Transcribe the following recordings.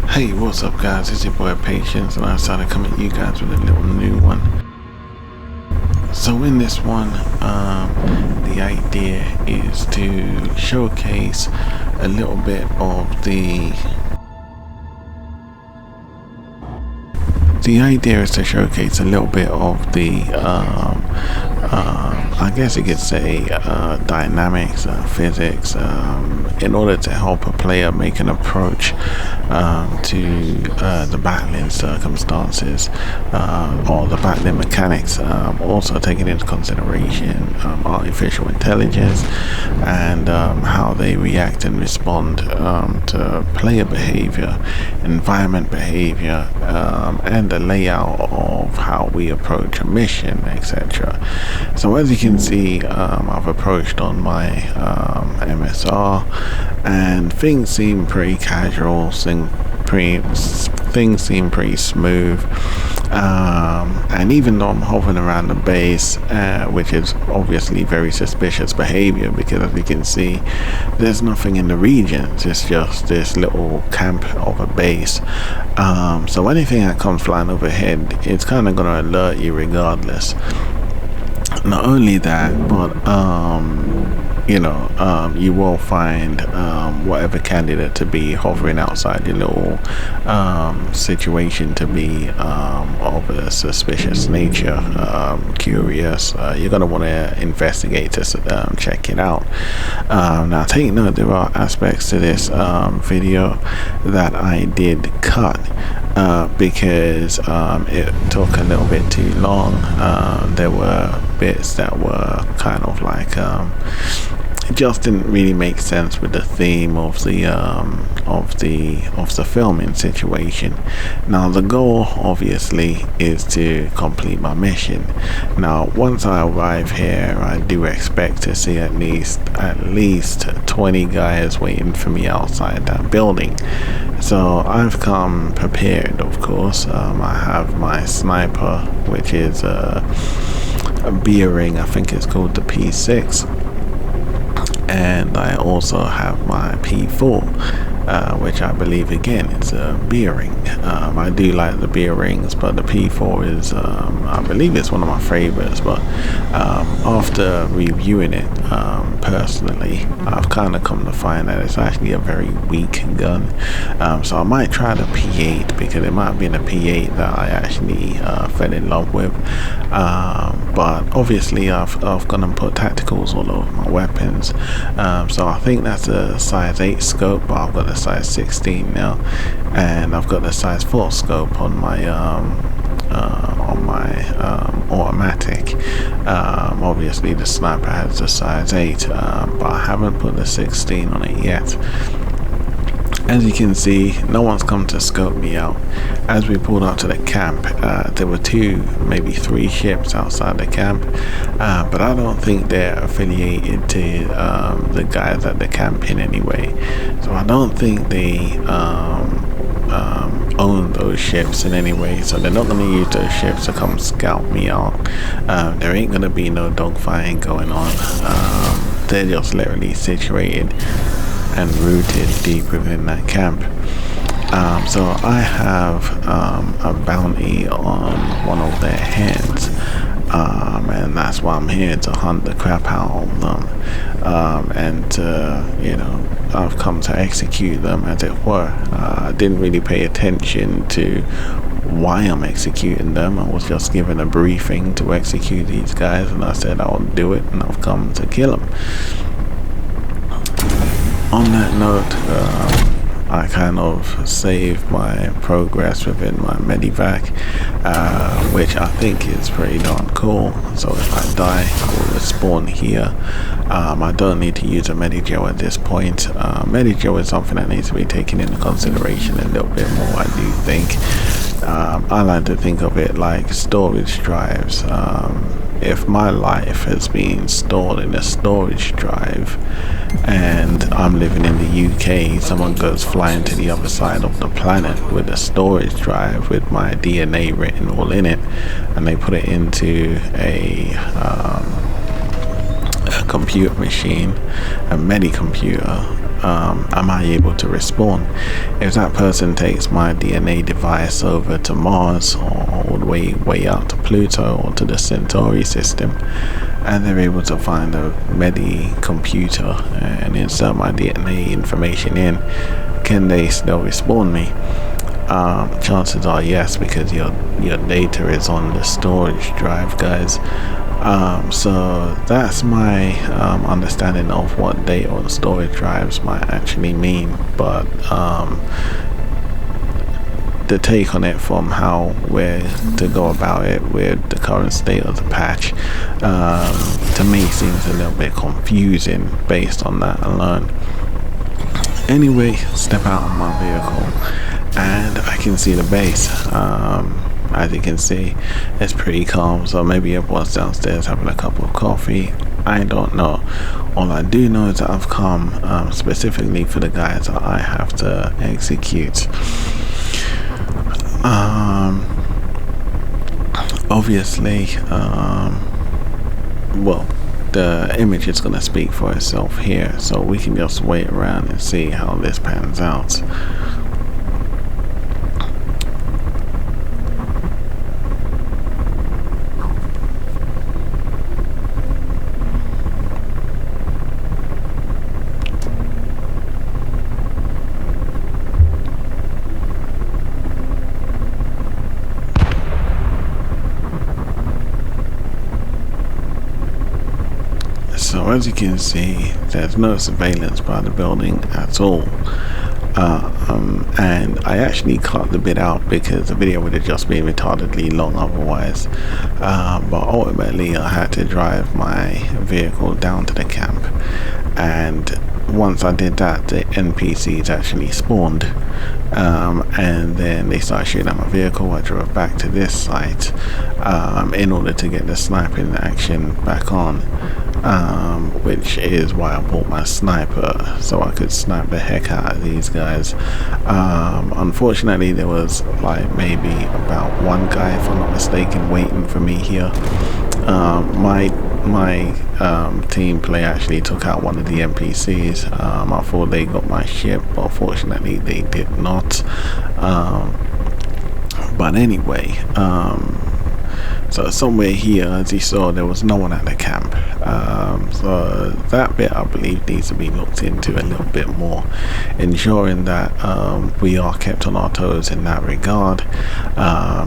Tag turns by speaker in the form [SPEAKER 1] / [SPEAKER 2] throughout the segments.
[SPEAKER 1] Hey, what's up guys, it's your boy Patience and I decided to come at you guys with a little new one. So in this one, the idea is to showcase a little bit of I guess you could say dynamics, physics, in order to help a player make an approach to the battling circumstances or the battling mechanics, also taking into consideration artificial intelligence and how they react and respond to player behavior, environment behavior, and the layout of how we approach a mission, etc. So as you can see, I've approached on my MSR and things seem pretty casual, things seem pretty smooth, and even though I'm hovering around the base, which is obviously very suspicious behavior because as you can see there's nothing in the regions, it's just this little camp of a base, so anything that comes flying overhead, it's kind of going to alert you regardless. Not only that, but you will find whatever candidate to be hovering outside your little situation to be of a suspicious nature, curious. You're going to want to investigate to check it out. Now take note, there are aspects to this video that I did cut because it took a little bit too long. There were bits that were kind of like it just didn't really make sense with the theme of the filming situation. Now the goal obviously is to complete my mission. Now once I arrive here, I do expect to see at least 20 guys waiting for me outside that building. So I've come prepared, of course. I have my sniper, which is a B-ring, I think it's called the P6, and I also have my P4, which I believe again is a B-ring. I do like the B-rings, but the P4 is I believe it's one of my favorites, but after reviewing it personally, I've kind of come to find that it's actually a very weak gun, so I might try the P8 because it might have been a P8 that I actually fell in love with, but obviously I've gone and put tacticals all over my weapons, so I think that's a size 8 scope, but I've got a size 16 now, and I've got the size 4 scope on my automatic. Obviously the sniper has the size 8, but I haven't put the 16 on it yet. As you can see, no one's come to scope me out. As we pulled up to the camp, there were 2, maybe 3 ships outside the camp, but I don't think they're affiliated to the guys at the camp in any way. So I don't think they own those ships in any way, so they're not going to use those ships to come scout me out. There ain't going to be no dogfighting going on. They're just literally situated and rooted deep within that camp. So I have a bounty on one of their heads, and that's why I'm here, to hunt the crap out of them, and I've come to execute them, as it were. I didn't really pay attention to why I'm executing them. I was just given a briefing to execute these guys, and I said I'll do it, and I've come to kill them. On that note, I kind of saved my progress within my medivac, which I think is pretty darn cool. So if I die, I will respawn here. I don't need to use a medigel at this point. Medigel is something that needs to be taken into consideration a little bit more, I do think. I like to think of it like storage drives. If my life has been stored in a storage drive and I'm living in the UK, someone goes flying to the other side of the planet with a storage drive with my DNA written all in it, and they put it into a computer machine, a medi computer, am I able to respawn? If that person takes my DNA device over to Mars, or all the way out to Pluto or to the Centauri system, and they're able to find a Medi computer and insert my DNA information in, can they still respawn me? Chances are yes, because your data is on the storage drive, guys. So that's my understanding of what data on storage drives might actually mean, but the take on it from how we're to go about it with the current state of the patch, to me seems a little bit confusing based on that alone. Anyway, step out of my vehicle and I can see the base. As you can see, it's pretty calm, so maybe everyone's downstairs having a cup of coffee. I don't know. All I do know is that I've come specifically for the guys that I have to execute. Obviously, well, the image is going to speak for itself here, so we can just wait around and see how this pans out. So as you can see, there's no surveillance by the building at all, and I actually cut the bit out because the video would have just been retardedly long otherwise, but ultimately I had to drive my vehicle down to the camp, and once I did that, the NPCs actually spawned, and then they started shooting at my vehicle. I drove back to this site in order to get the sniping action back on, which is why I bought my sniper, so I could snipe the heck out of these guys. Unfortunately, there was like maybe about one guy, if I'm not mistaken, waiting for me here. My team play actually took out one of the NPCs. I thought they got my ship, but fortunately they did not. But anyway, so somewhere here, as you saw, there was no one at the camp. So that bit I believe needs to be looked into a little bit more, ensuring that we are kept on our toes in that regard,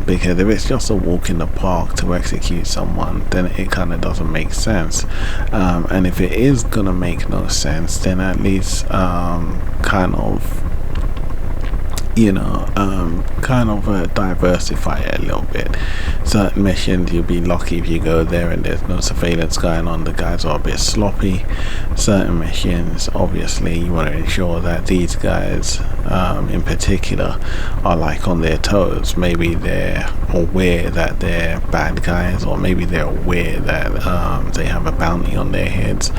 [SPEAKER 1] because if it's just a walk in the park to execute someone, then it kind of doesn't make sense, and if it is gonna make no sense, then at least kind of, you know, diversify it a little bit. Certain missions you'll be lucky if you go there and there's no surveillance going on, the guys are a bit sloppy. Certain missions, obviously you want to ensure that these guys in particular are like on their toes. Maybe they're aware that they're bad guys, or maybe they're aware that they have a bounty on their heads,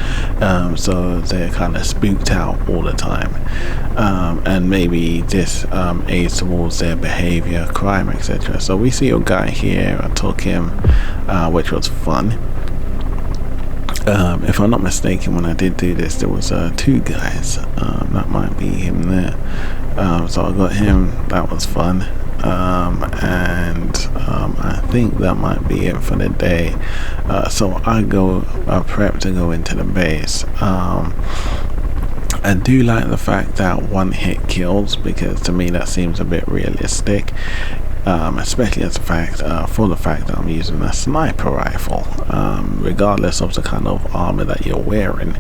[SPEAKER 1] so they're kind of spooked out all the time, and maybe this aids towards their behavior, crime, etc. So we see a guy here. I took him, which was fun. If I'm not mistaken, when I did do this, there was two guys. That might be him there. So I got him. That was fun. And I think that might be it for the day. So I prep to go into the base. I do like the fact that one hit kills, because to me that seems a bit realistic, especially as for the fact that I'm using a sniper rifle. Regardless of the kind of armor that you're wearing,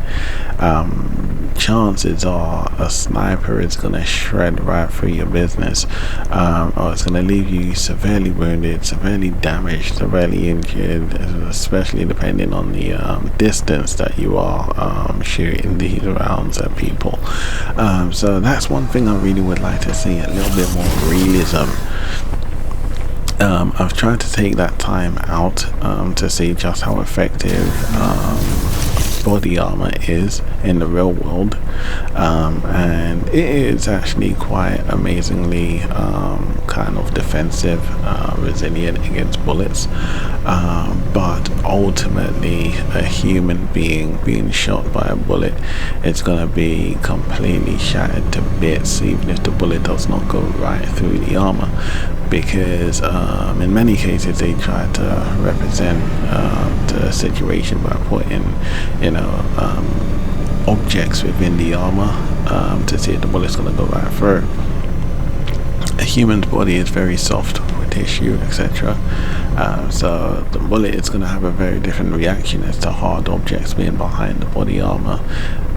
[SPEAKER 1] chances are a sniper is going to shred right through your business, or it's going to leave you severely wounded, severely damaged, severely injured, especially depending on the distance that you are shooting these rounds at people. So that's one thing I really would like to see, a little bit more realism. I've tried to take that time out to see just how effective body armor is in the real world, and it is actually quite amazingly kind of defensive, resilient against bullets, but ultimately a human being shot by a bullet, it's going to be completely shattered to bits even if the bullet does not go right through the armor, because in many cases they try to represent the situation by putting, objects within the armor to see if the bullet's going to go right through. A human's body is very soft with tissue, etc. So the bullet is going to have a very different reaction as to hard objects being behind the body armor,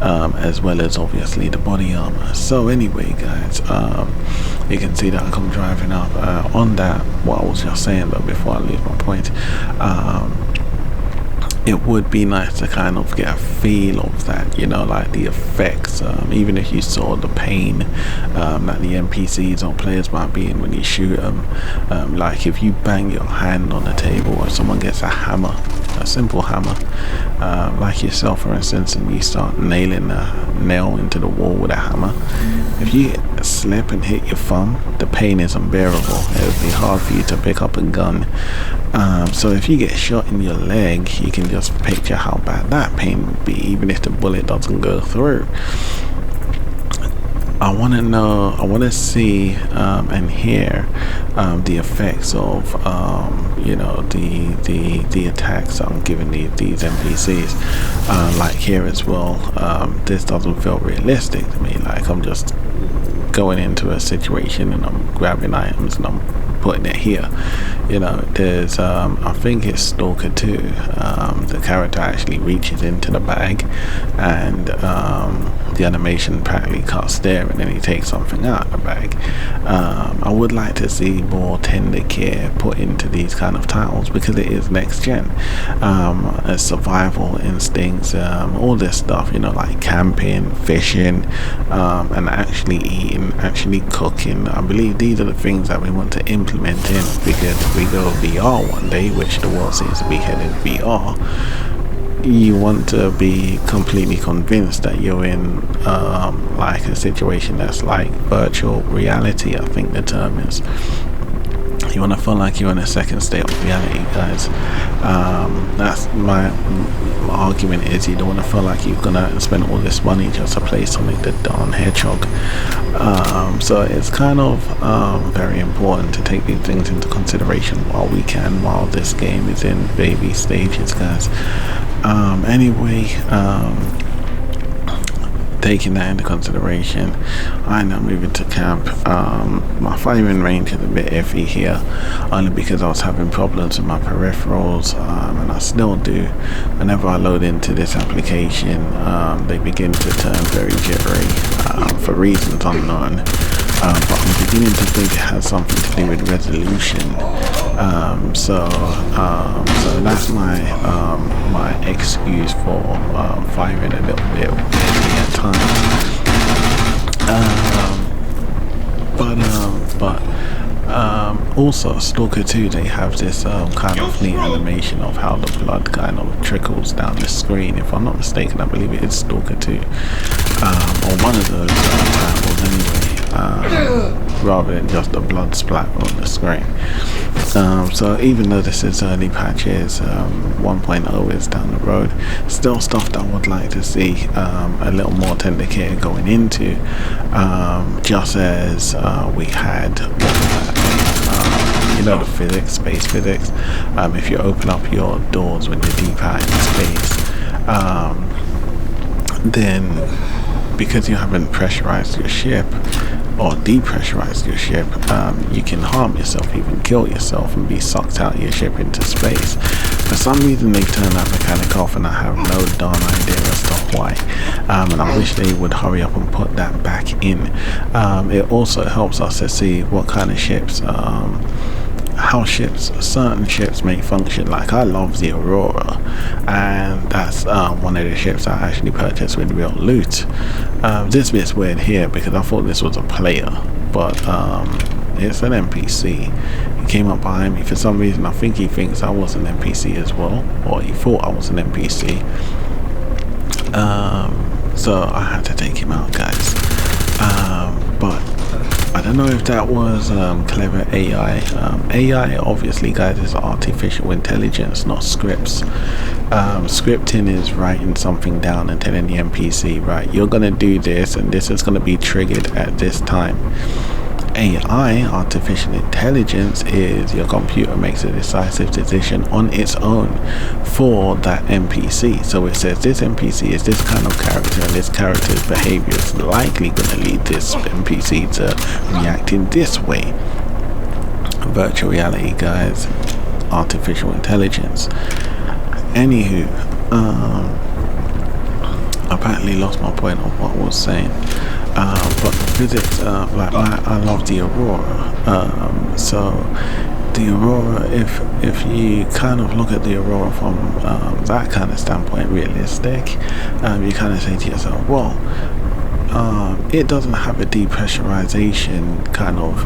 [SPEAKER 1] as well as obviously the body armor. So anyway, guys, you can see that I come driving up on that. What I was just saying though, before I lose my point, it would be nice to kind of get a feel of that, like the effects, even if you saw the pain that the NPCs or players might be in when you shoot them. Like if you bang your hand on the table, or someone gets a hammer, a simple hammer, like yourself for instance, and you start nailing a nail into the wall with a hammer, if you slip and hit your thumb, the pain is unbearable. It would be hard for you to pick up a gun. So if you get shot in your leg, you can just picture how bad that pain would be, even if the bullet doesn't go through. I want to see and hear the effects of the attacks I'm giving these NPCs, like here as well. This doesn't feel realistic to me. Like I'm just going into a situation and I'm grabbing items and I'm putting it here. There's I think it's Stalker 2, the character actually reaches into the bag and the animation practically cuts there and then he takes something out of the bag. I would like to see more tender care put into these kind of titles, because it is next gen, survival instincts, all this stuff, like camping, fishing, and actually eating, actually cooking. I believe these are the things that we want to implement in, because if we go VR one day, which the world seems to be headed VR, you want to be completely convinced that you're in like a situation that's like virtual reality, I think the term is. You want to feel like you're in a second state of reality, guys. That's my argument, is you don't want to feel like you're gonna spend all this money just to play Sonic the darn Hedgehog. So it's kind of very important to take these things into consideration while we can, while this game is in baby stages, guys. Anyway, taking that into consideration, I now moving to camp. My firing range is a bit iffy here, only because I was having problems with my peripherals, and I still do. Whenever I load into this application, they begin to turn very jittery for reasons unknown. But I'm beginning to think it has something to do with resolution. So that's my excuse for firing a little bit at times. But also Stalker 2, they have this kind of neat animation of how the blood kind of trickles down the screen. If I'm not mistaken, I believe it is Stalker 2, or one of those titles anyway, rather than just the blood splatter on the screen. So even though this is early patches, 1.0 is down the road, still stuff that I would like to see a little more tender care going into, just as we had the physics, space physics. If you open up your doors when you're deep out in space, then because you haven't pressurized your ship or depressurized your ship, you can harm yourself, even kill yourself, and be sucked out of your ship into space. For some reason they turned that mechanic off, and I have no darn idea as to why, and I wish they would hurry up and put that back in. It also helps us to see what kind of ships, how certain ships may function. Like I love the Aurora, and that's one of the ships I actually purchased with real loot. This bit's weird here because I thought this was a player, but it's an NPC. He came up behind me for some reason. I think he thinks I was an NPC as well, or he thought I was an NPC. so I had to take him out, guys. But I don't know if that was clever AI. AI, obviously, guys, is artificial intelligence, not scripts. Scripting is writing something down and telling the NPC, right, you're gonna do this and this is gonna be triggered at this time. AI, artificial intelligence, is your computer makes a decisive decision on its own for that NPC. So it says this NPC is this kind of character and this character's behavior is likely going to lead this NPC to react in this way. Virtual reality, guys, artificial intelligence. Anywho, apparently lost my point of what I was saying. But the physics, like I love the aurora. So the aurora, if you kind of look at the aurora from that kind of standpoint, realistic, you kind of say to yourself, well, it doesn't have a depressurization kind of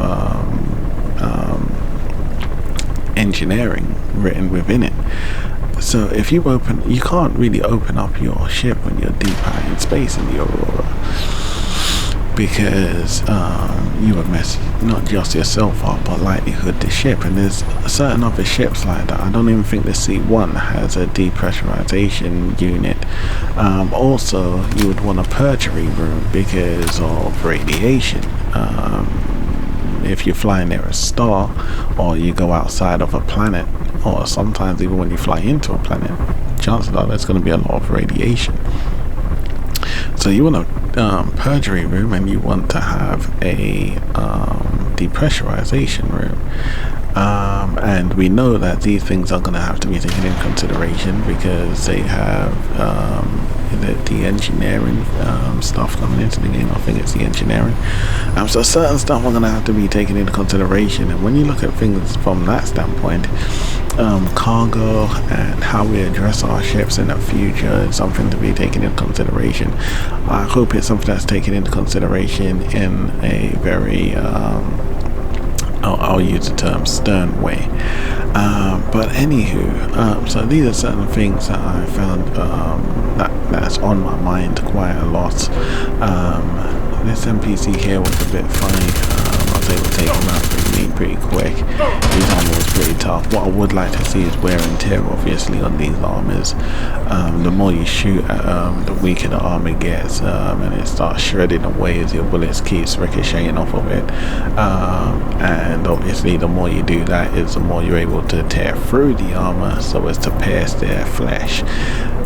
[SPEAKER 1] engineering written within it. So if you can't really open up your ship when you're deep out in space in the aurora, because you would mess not just yourself up but likelihood the ship. And there's certain other ships like that. I don't even think the C1 has a depressurization unit. Also, you would want a purgery room because of radiation. If you're flying near a star, or you go outside of a planet, or sometimes even when you fly into a planet, chances are there's going to be a lot of radiation. So you want a purgery room, and you want to have a depressurization room. And we know that these things are going to have to be taken into consideration because they have the engineering stuff coming into the game. I think it's the engineering. So certain stuff are going to have to be taken into consideration. And when you look at things from that standpoint, cargo and how we address our ships in the future is something to be taken into consideration. I hope it's something that's taken into consideration in a very I'll use the term stern way. But anywho, so these are certain things that I found that's on my mind quite a lot. This NPC here was a bit funny. I was able to take him out pretty quick. His armor was pretty tough. What I would like to see is wear and tear, obviously, on these armors. The more you shoot at the weaker the armor gets, and it starts shredding away as your bullets keeps ricocheting off of it. And obviously the more you do that is the more you're able to tear through the armor so as to pierce their flesh.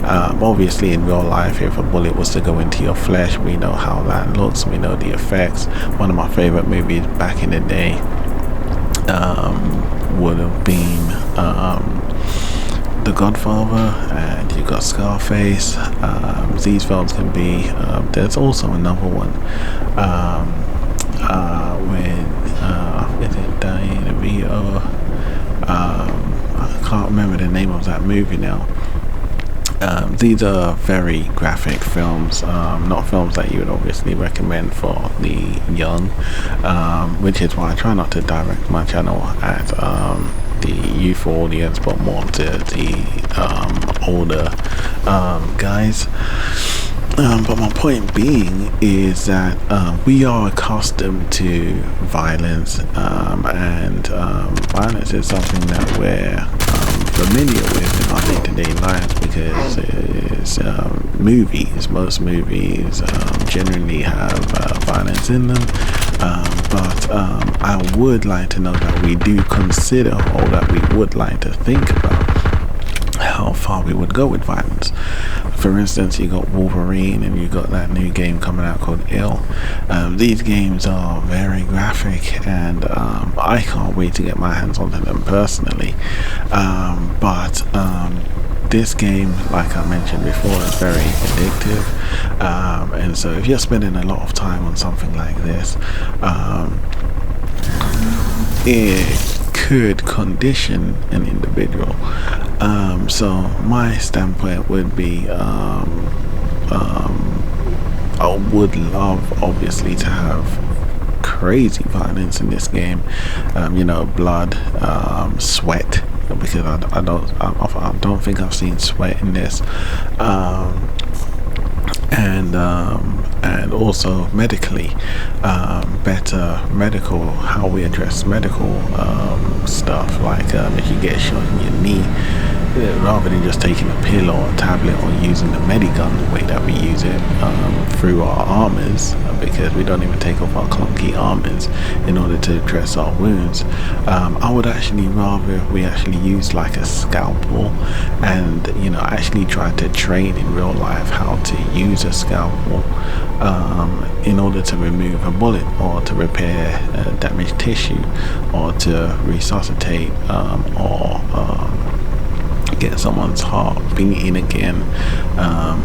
[SPEAKER 1] Obviously in real life, if a bullet was to go into your flesh, we know how that looks, we know the effects. One of my favorite movies back in the day would have been The Godfather, and you got Scarface. These films can be there's also another one when is it Danny DeVito? I can't remember the name of that movie now. These are very graphic films, not films that you would obviously recommend for the young, which is why I try not to direct my channel at the youth audience, but more to the older guys. But my point being is that we are accustomed to violence, and violence is something that we're familiar with in our day-to-day lives because it's movies. Most movies generally have violence in them, but I would like to know that we do consider, or that we would like to think about how far we would go with violence. For instance, you got Wolverine, and you got that new game coming out called Ill. These games are very graphic, and I can't wait to get my hands onto them personally. But this game, like I mentioned before, is very addictive, and so if you're spending a lot of time on something like this, it could condition an individual. So my standpoint would be, I would love, obviously, to have crazy violence in this game. Blood, sweat, because I don't think I've seen sweat in this. and also medically, better medical, how we address medical stuff, like if you get shot in your knee, rather than just taking a pill or a tablet or using the medigun the way that we use it through our armors, because we don't even take off our clunky armors in order to address our wounds. I would actually rather we actually use like a scalpel, and actually try to train in real life how to use a scalpel in order to remove a bullet, or to repair damaged tissue, or to resuscitate, or get someone's heart beating again,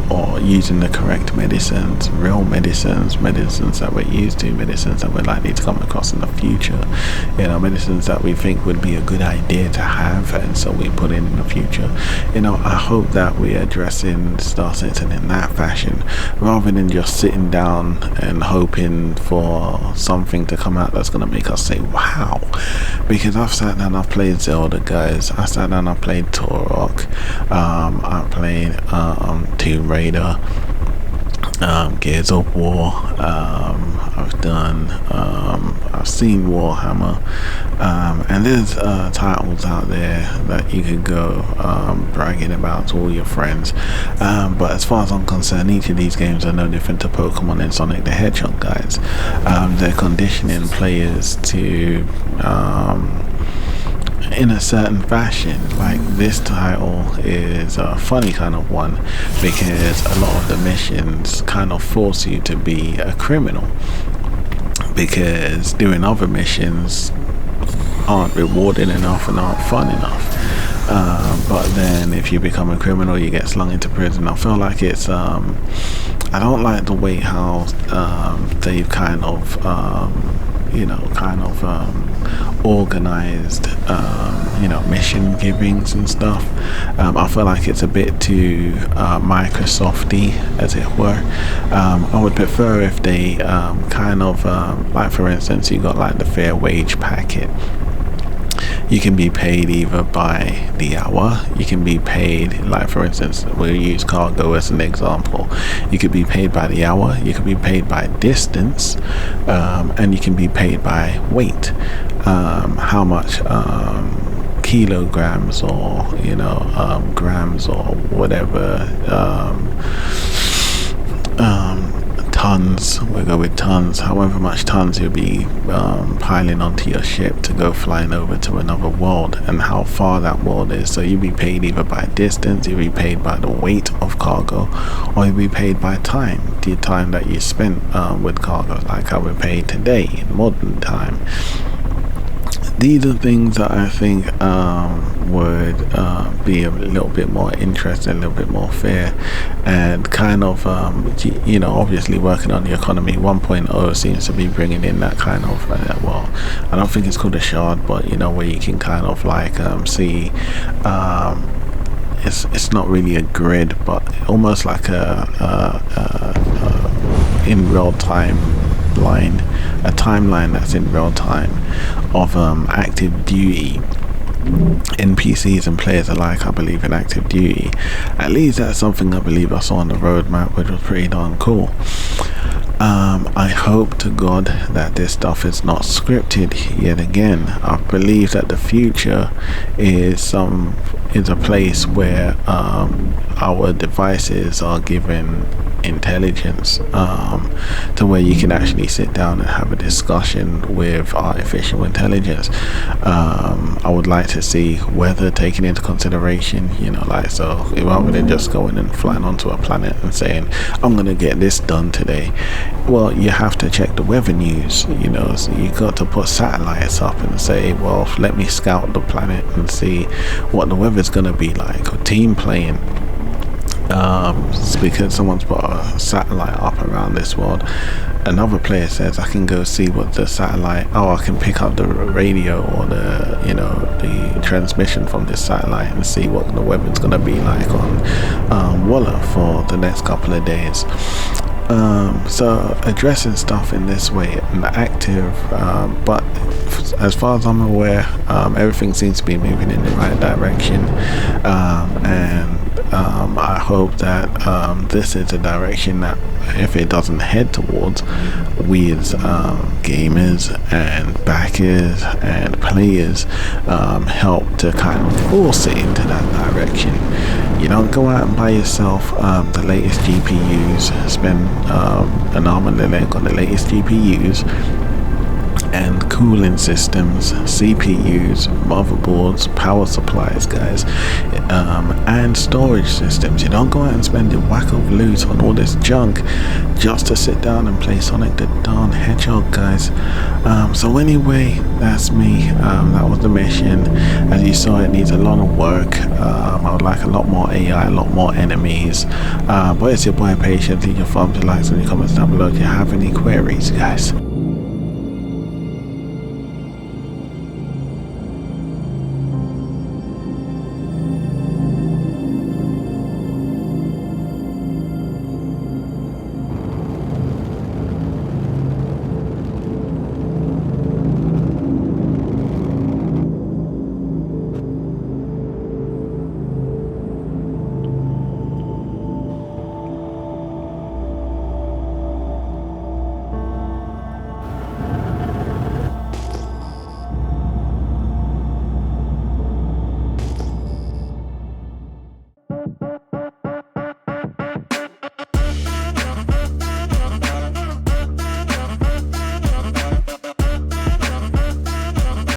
[SPEAKER 1] or using the correct medicines, real medicines that we're used to, medicines that we're likely to come across in the future, medicines that we think would be a good idea to have, and so we put in the future. I hope that we're addressing Star Citizen in that fashion, rather than just sitting down and hoping for something to come out that's going to make us say wow. Because I've sat down, I've played Zelda, guys. I sat down, I played Turok, I played Tomb Raider, Gears of War, I've seen Warhammer, and there's titles out there that you could go bragging about to all your friends, but as far as I'm concerned, each of these games are no different to Pokemon and Sonic the Hedgehog, guys. They're conditioning players to in a certain fashion. Like, this title is a funny kind of one, because a lot of the missions kind of force you to be a criminal, because doing other missions aren't rewarding enough and aren't fun enough. But then if you become a criminal, you get slung into prison. I feel like it's I don't like the way how they've kind of organized mission givings and stuff. I feel like it's a bit too Microsofty, as it were. I would prefer if they like, for instance, you got like the fair wage packet. You can be paid either by the hour, you can be paid, like, for instance, we'll use cargo as an example. You could be paid by the hour, you could be paid by distance, and you can be paid by weight. How much kilograms, or grams, or whatever, tons, we'll go with tons, however much tons you'll be piling onto your ship to go flying over to another world, and how far that world is. So you'll be paid either by distance, you'll be paid by the weight of cargo, or you'll be paid by time, the time that you spent with cargo, like how we're paid today in modern time. These are things that I think would be a little bit more interesting, a little bit more fair, and kind of, obviously working on the economy 1.0 seems to be bringing in that kind of, well, I don't think it's called a shard, but where you can kind of like see, it's not really a grid, but almost like a in real time line, a timeline that's in real time of active duty NPCs and players alike. I believe in active duty. At least that's something I believe I saw on the roadmap, which was pretty darn cool. I hope to God that this stuff is not scripted yet again. I believe that the future is a place where our devices are given intelligence, to where you can actually sit down and have a discussion with artificial intelligence. I would like to see weather taken into consideration, so rather than just going and flying onto a planet and saying, I'm gonna get this done today, well, you have to check the weather news, so you got to put satellites up and say, well, let me scout the planet and see what the weather's gonna be like, or team playing. Because someone's put a satellite up around this world, another player says, I can go see what the satellite, I can pick up the radio or the transmission from this satellite and see what the weather's going to be like on Walla for the next couple of days. So addressing stuff in this way, active, but as far as I'm aware, everything seems to be moving in the right direction, and I hope that this is a direction that, if it doesn't head towards, we as gamers and backers and players help to kind of force it into that direction. You don't go out and buy yourself the latest GPUs, spend an arm and a leg on the latest GPUs and cooling systems, CPUs, motherboards, power supplies, guys, and storage systems. You don't go out and spend your whack of loot on all this junk just to sit down and play Sonic the darn Hedgehog, guys. So anyway, that's me. That was the mission. As you saw, it needs a lot of work. I would like a lot more AI, a lot more enemies. But it's your boy Patience. Leave your thumbs, your likes, and your comments down below if you have any queries, guys.